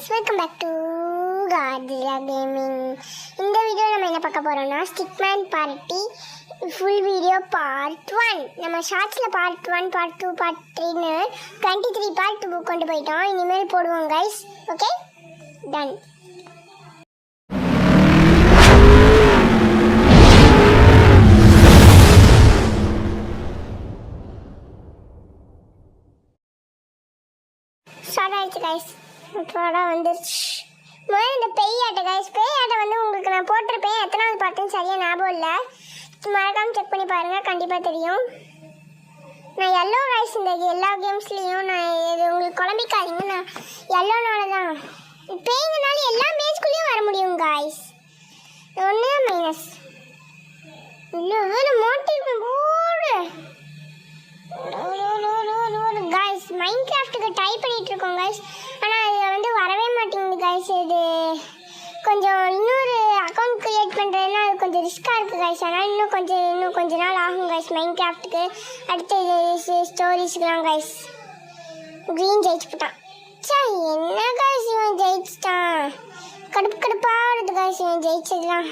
guys, welcome back to Godzilla Gaming. இந்த video நம்ம என்ன பார்க்க போறோம்னா stickman party full video part 1. நம்ம ஷார்ட்ஸ்ல பார்ட் 1, பார்ட் 2, பார்ட் 3ன்னு 23 பார்ட் கொண்டு போயிட்டோம். இனிமேல் போடுவோம் guys. Okay, done. ஸ்டார்ட் ஆயிடுச்சு கைஸ். இப்போடா வந்துருச்சு. முதல்ல இந்த பேயாட்டை கைஸ், பேயாட்டை வந்து உங்களுக்கு நான் போட்டிருப்பேன். எத்தனாவது பாட்டுன்னு சரியாக ஞாபகம் இல்லை. மறக்காமல் செக் பண்ணி பாருங்கள், கண்டிப்பாக தெரியும். நான் எல்லோ கைஸ், இந்த எல்லா கேம்ஸ்லேயும் நான் இது உங்களுக்கு குழம்பிக்காதீங்க. நான் எல்லோனால தான் பேய்ங்கனால எல்லா மேட்ச்குள்ளேயும் வர முடியும் கைஸ். ஒன்று மைனஸ் இல்லை வேறு மோட்டிவ் போடு கைஸ். மைன்கிராஃப்ட்டுக்கு டைப் பண்ணிட்டு இருக்கோம் கைஸ், ஆனால் அது வந்து வரவே மாட்டேங்குது கைஸ். இது கொஞ்சம் இன்னொரு அக்கௌண்ட் க்ரியேட் பண்ணுறதுனா அது கொஞ்சம் ரிஸ்க்காக இருக்குது கைஸ். ஆனால் இன்னும் கொஞ்ச நாள் ஆகும் கைஸ் மைன்கிராஃப்ட்டுக்கு. அடுத்து இது ஸ்டோரிஸ்க்குலாம் கைஸ். க்ரீன் ஜெயிச்சு போட்டான். சே, என்ன கைஸ் இவன் ஜெயிச்சிட்டான். கடுப்பாக வருது கைஸ் இவன் ஜெயிச்சதுலாம்.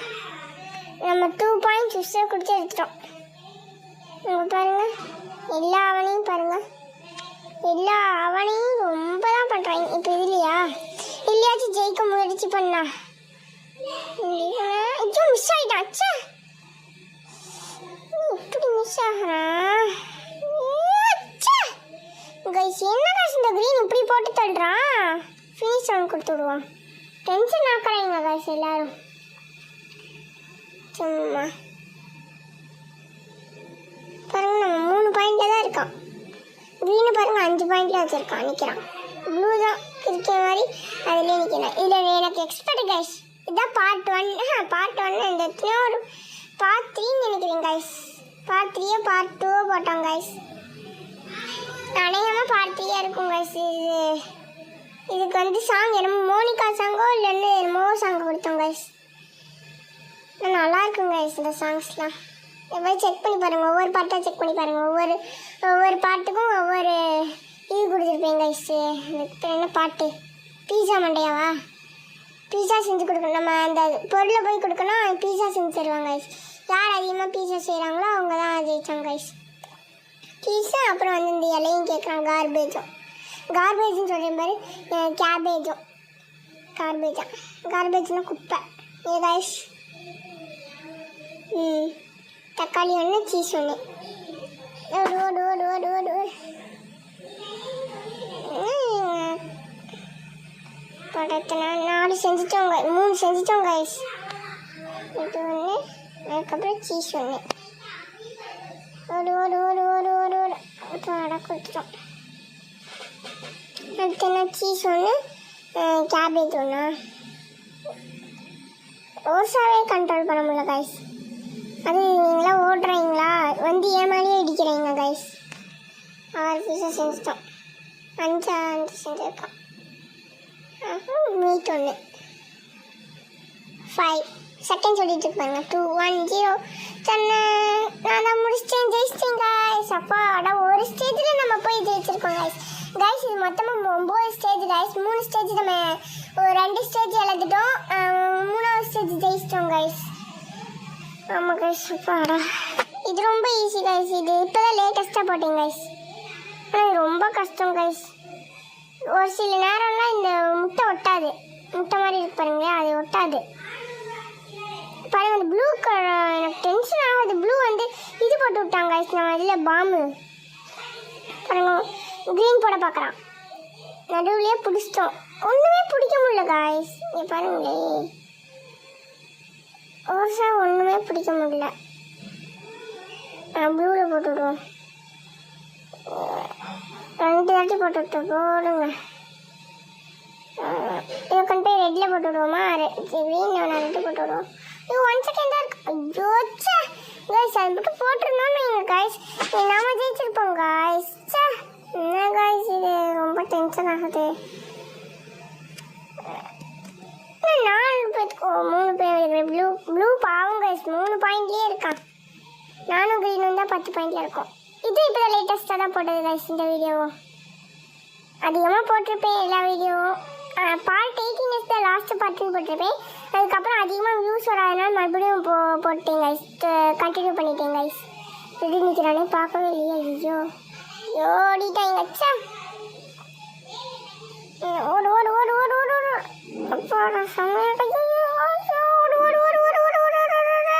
நம்ம 2 பாயிண்ட்ஸ் உஷா கொடுத்து எடுத்துட்டோம். நம்ம பாருங்கள், எல்லா அவனையும் பாருங்கள், எல்லா அவனையும் ரொம்ப தான் பண்ணுறாங்க. இப்போ இல்லையாச்சும் ஜெயிக்க முயற்சி பண்ணா ஐயோ மிஸ் ஆகிட்டான். அச்சா, இப்படி மிஸ் ஆகிறான் கைஸ். என்ன காசு இந்த க்ரீன் இப்படி போட்டு தள்ளுறான். ஃபினிஷ் ஆன் கொடுத்து விடுவான். டென்ஷன் ஆக்குறாங்க காசு எல்லாரும். சும்மா பாருங்க, நம்ம 3 பாயிண்டில் தான் இருக்கோம். க்ரீனு பாருங்கள் 5 பாயிண்டில் வச்சுருக்கான், நிற்கிறான். ப்ளூ தான் இருக்கிற மாதிரி அதிலே நிற்கிறேன். இதில் எனக்கு எக்ஸ்பர்ட் கைஸ். இதுதான் பார்ட் 1. பார்ட் 1 இந்த ஒரு பார்ட் 3 நினைக்கிறேன் கைஸ். பார்ட் 3 பார்ட் 2 போட்டோம் கைஸ். அநேகமாக பார்ட் 3 இருக்கும் கைஸ். இதுக்கு வந்து சாங் என்னமோ மோனிகா சாங்கோ இல்லைன்னு என்னமோ சாங் கொடுத்தோம் கைஸ். நல்லா இருக்கும் கைஸ் இந்த சாங்ஸ்லாம். போய் செக் பண்ணி பாருங்கள், ஒவ்வொரு பாட்டாக செக் பண்ணி பாருங்கள். ஒவ்வொரு பாட்டுக்கும் ஒவ்வொரு இது கொடுத்துருப்பேன் கைஸ். என்ன பாட்டு, பீஸா மண்டையாவா? பீஸா செஞ்சு கொடுக்கணும். நம்ம அந்த பொருளை போய் கொடுக்கணும், பீஸா செஞ்சு தருவாங்க கைஸ். யார் அதிகமாக பீஸா செய்கிறாங்களோ அவங்க தான் ஜெயிச்சாங்க கைஸ். பீஸா அப்புறம் வந்து இந்த இலையும் கேட்குறாங்க. கார்பேஜுன்னு சொல்கிறேன் பாரு, கார்பேஜ்னா குப்பை. ஏ கைஸ், தக்காளி 1, சீஸ் 1. படத்தில் 4 செஞ்சுட்டோங்க, 3 செஞ்சுட்டோம் கைஸ். இது 1, அதுக்கப்புறம் சீஸ் 1. படம் கொடுத்துட்டோம். அடுத்து என்ன, சீஸ் 1, கேபேஜ் 1. ரோஸாவே கண்ட்ரோல் பண்ண முடியல கைஸ். அது நீங்களாம் ஓடுறீங்களா வந்து ஏமாலியே இடிக்கிறீங்க கைஸ். 6 பீஸை செஞ்சுட்டோம். 5 செஞ்சுருக்கோம். மீட் 1, 5 செகண்ட் சொல்லிட்டு இருப்பாங்க. 2, 1, 0 சொன்ன. நான் தான் முடிச்சிட்டேன், ஜெயிச்சிட்டேன் கைஸ். அப்பா அட, ஒரு ஸ்டேஜில் நம்ம போய் ஜெயிச்சிருக்கோம் கைஸ். இது மொத்தமாக 9 ஸ்டேஜ் கைஸ். 3 ஸ்டேஜ் நம்ம 2 ஸ்டேஜ் எழுதிட்டோம். 3ஆவது ஸ்டேஜ் ஜெயிச்சிட்டோம் கைஸ். ஆமாம் கைஸ், அப்பாடா இது ரொம்ப ஈஸி கைஸ். இது இப்போ தான் லேட்டஸ்ட்டாக போட்டேன் கைஸ். ஆனால் ரொம்ப கஷ்டம் கைஸ். ஒரு சில நேரம்லாம் இந்த முட்டை ஒட்டாது. முட்டை மாதிரி இருக்கு பாருங்களேன், அது ஒட்டாது பாருங்கள். அந்த ப்ளூ எனக்கு டென்ஷன் ஆகுது. ப்ளூ வந்து இது போட்டு விட்டாங்க கைஸ். நம்ம அதில் பாம்பு பாருங்க, க்ரீன் போட பார்க்குறான். நடுவுலையே பிடிச்சிட்டோம். ஒன்றுமே பிடிக்க முடியல கைஸ். இங்கே பாருங்களே, ஓசா ஒன்றுமே பிடிக்க முடியல. ப்ளூவில் போட்டு விடுவோம். 2 தாட்டி போட்டு விட்டோம். போடுங்க, இதை கொண்டு போய் ரெட்டில் போட்டு விடுவோமா? க்ரீனில் 2 போட்டு விடுவோம். இது 1 செகண்ட் தான் இருக்கு. ஐயோச்சா கைஸ், அது மட்டும் போட்டுருந்தோன்னு எங்கள் கைஸ் நாம ஜெயிச்சிருப்போம் கைஸ். சா, என்ன கைஸ் இது ரொம்ப டென்ஷன் ஆகுது. 4 பேருக்கு 3 பேர் ப்ளூ பாவம் கைஸ். 3 பாயிண்ட்லேயே இருக்கான். நானும் க்ரீனும் தான் 10 பாயிண்டில் இருக்கோம். இது இப்போ லேட்டஸ்ட்டாக தான் போட்டது கைஸ். இந்த வீடியோவும் அதிகமாக போட்டிருப்பேன், எல்லா வீடியோவும். பார்ட் 18 இஸ் த லாஸ்ட் பார்ட்னு போட்டிருப்பேன். அதுக்கப்புறம் அதிகமாக வியூஸ் வராதனால மறுபடியும் போட்டேன் கைஸ். கண்டினியூ பண்ணிட்டேன் கைஸ். ரெடி நிற்கிறானே பார்க்கவே இல்லையா? ஐயோ ஓடிட்டாங்க. அச்சா ஓடு ஓடு ஓடு ஓடு ஓடு ஓடு அப்பா சமையல் ஓடு ஓடு ஓடு ஓடு ஓடு ஓடு ஓடு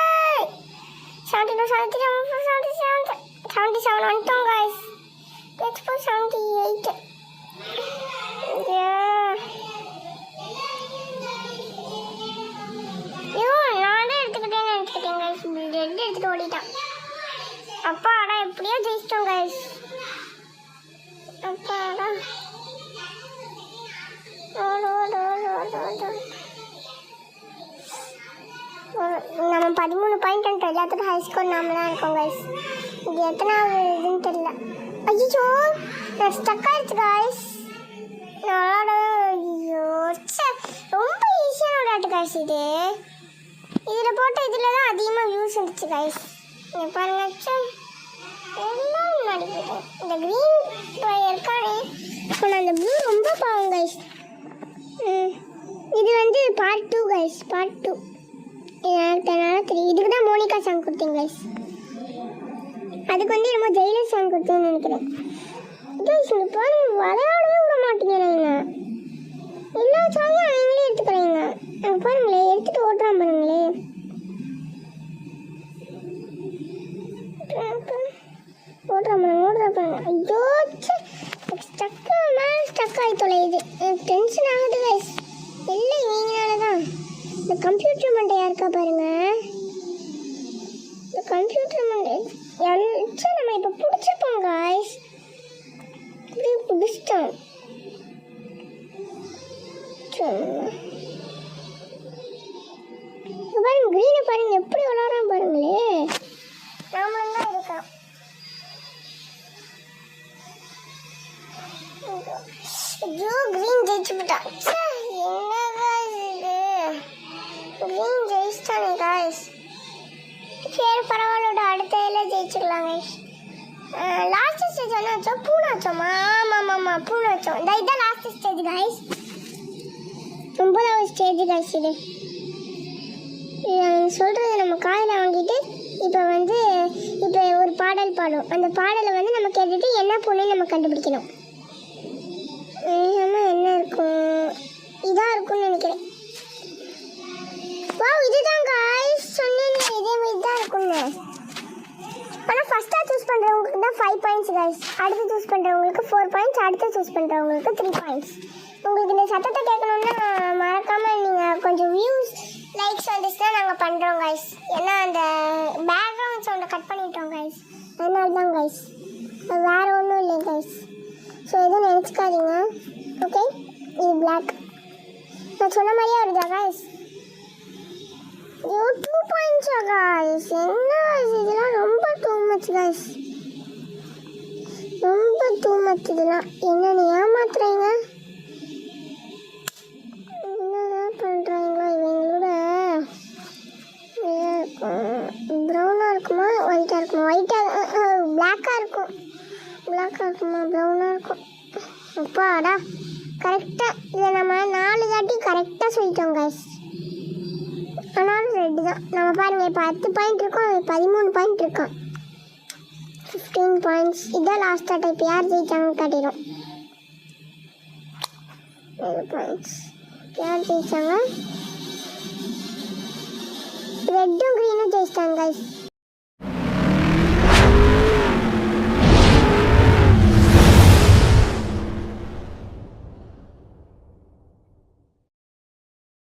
72 73 77 77 வந்துட்டோம் கைஸ். Let's go 78. நானே எடுத்துக்கிட்டேன்னு நினச்சிக்கிட்டேன் கைஸ். ரெண்டு எடுத்துகிட்டு ஓடிட்டான். அப்பாடா எப்படியோ ஜெயிச்சிட்டோம் கைஸ். அப்பாடா நம்ம 13 பாயிண்ட் எல்லாத்துக்கும் ஹை ஸ்கோர் நாம தான் இருக்கோம் கைஸ். இது எத்தனாவது இதுன்னு தெரியல. ஐயோ நான் ஸ்டக் ஆயிடுச்சு கைஸ். ஐயோ ரொம்ப ஈஸியான விளையாட்டு கைஸ் இது. இதில் போட்ட இதில் தான் அதிகமாக வியூஸ் வந்துச்சு கைஸ். பாருங்க எல்லாம் முன்னாடி போயிட்டேன். இந்த க்ரீன் இருக்கானே ஆனால் அந்த ப்ளூ ரொம்ப பாவம் கைஸ். இது வந்து பார்ட் 2 கைஸ். பார்ட் 2 எனக்கு தெரியும். இதுக்கு தான் மோனிகா சாங் கொடுத்தேன் கைஸ். அதுக்கு வந்து நம்ம ஜெயிலர் சாங் கொடுத்தேன்னு நினைக்கிறேன் கைஸ். இங்கே பாருங்க விளையாடவே விட மாட்டேங்கிறாங்க. எல்லா சாங்கும் அவங்களே எடுத்துக்கிறாங்க. அங்கே பாருங்களே எடுத்துகிட்டு ஓட்டுறான் பாருங்களே. ஓடுறா பாருங்க. ஐயோ ஸ்டக் ஆகி தொலையுது. எனக்கு டென்ஷன் ஆகுது கைஸ். இல்லை இவங்களால தான். இந்த கம்ப்யூட்டர் மண்டையா இருக்கா பாருங்க. இந்த கம்ப்யூட்டர் மண்டை நம்ம இப்போ பிடிச்சிருப்போம் கைஸ். இப்படி பிடிச்சிட்டோம். பாருங்க க்ரீனை பாருங்க எப்படி விளாட்றான் பாருங்களே. நாமளும் தான் இருக்கோம். ஐயோ க்ரீன் ஜெயிச்சு விட்டான். என்னங்க இது க்ரீன் ஜெயிச்சிட்டானே காய்ஸ். சரி பரவாயில்ல அடுத்த இதில் ஜெயிச்சுக்கலாம் கைஸ். லாஸ்ட் ஸ்டேஜ் என்ன வச்சோம்? பூனை வச்சோமா? ஆமாம் பூனை வச்சோம். இதான் லாஸ்ட் ஸ்டேஜ் கைஸ். 9வது ஸ்டேஜ் கைஸ். இது சொல்கிறது நம்ம காதில் வாங்கிட்டு இப்போ ஒரு பாடல் பாடும். அந்த பாடலை வந்து நம்ம கேட்டுட்டு என்ன பூனைன்னு நம்ம கண்டுபிடிக்கணும். என்ன இருக்கும்? இதாக இருக்கும்னு நினைக்கிறேன். வா இதுதான் கைஸ் சொன்னேன். இதே மாதிரி தான் இருக்கும்னு. ஆனால் ஃபஸ்ட்டாக சூஸ் பண்ணுறவங்களுக்கு தான் 5 பாயிண்ட்ஸ் கைஸ். அடுத்து சூஸ் பண்ணுறவங்களுக்கு 4 பாயிண்ட்ஸ். அடுத்து சூஸ் பண்ணுறவங்களுக்கு 3 பாயிண்ட்ஸ். உங்களுக்கு இந்த சத்தத்தை கேட்கணுன்னா மறக்காமல் நீங்கள் கொஞ்சம் வியூஸ் லைக்ஸ் வந்துச்சுன்னா நாங்கள் பண்ணுறோம் கைஸ். ஏன்னா அந்த பேக்ரவுண்ட் சவுண்டை கட் பண்ணிட்டோம் கைஸ். அதனால தான் கைஸ். வேறு ஒன்றும் இல்லை கைஸ். ஸோ எதுவும் நினச்சிக்காதீங்க. ஓகே இது பிளாக். நான் சொன்ன மாதிரியே வருதா கைஸ்? 2 பாயிண்ட்ஸா கைஸ்? என்ன இதெல்லாம் ரொம்ப டூ மச் கைஸ். ரொம்ப டூ மச் இதெல்லாம். என்னென்னு ஏமாத்துறீங்க? என்னதான் பண்ணுறாங்களோ இவங்களோட. ப்ரௌனாக இருக்குமா ஒயிட்டாக இருக்குமா? ஒயிட்டாக பிளாக்காக இருக்கும். பிளாக்காக இருக்குமா ப்ரௌனாக இருக்கும்? அப்பாடா கரெக்டாக இதை நம்ம 4 தாட்டி கரெக்டாக சொல்லிட்டோம் கைஸ். ஆனாலும் ரெட்டு தான். நம்ம பாருங்கள் இப்போ 10 பாயிண்ட் இருக்கும். 13 பாயிண்ட் இருக்கும். 15 பாயிண்ட்ஸ். இதான் லாஸ்ட்டாக டைப். யார் ஜெயிச்சாங்கன்னு காட்டிடும். 7 பாயிண்ட்ஸ். யார் ஜெயிச்சாங்க? ரெட்டும் க்ரீனும் ஜெயிச்சிட்டாங்க கைஸ்.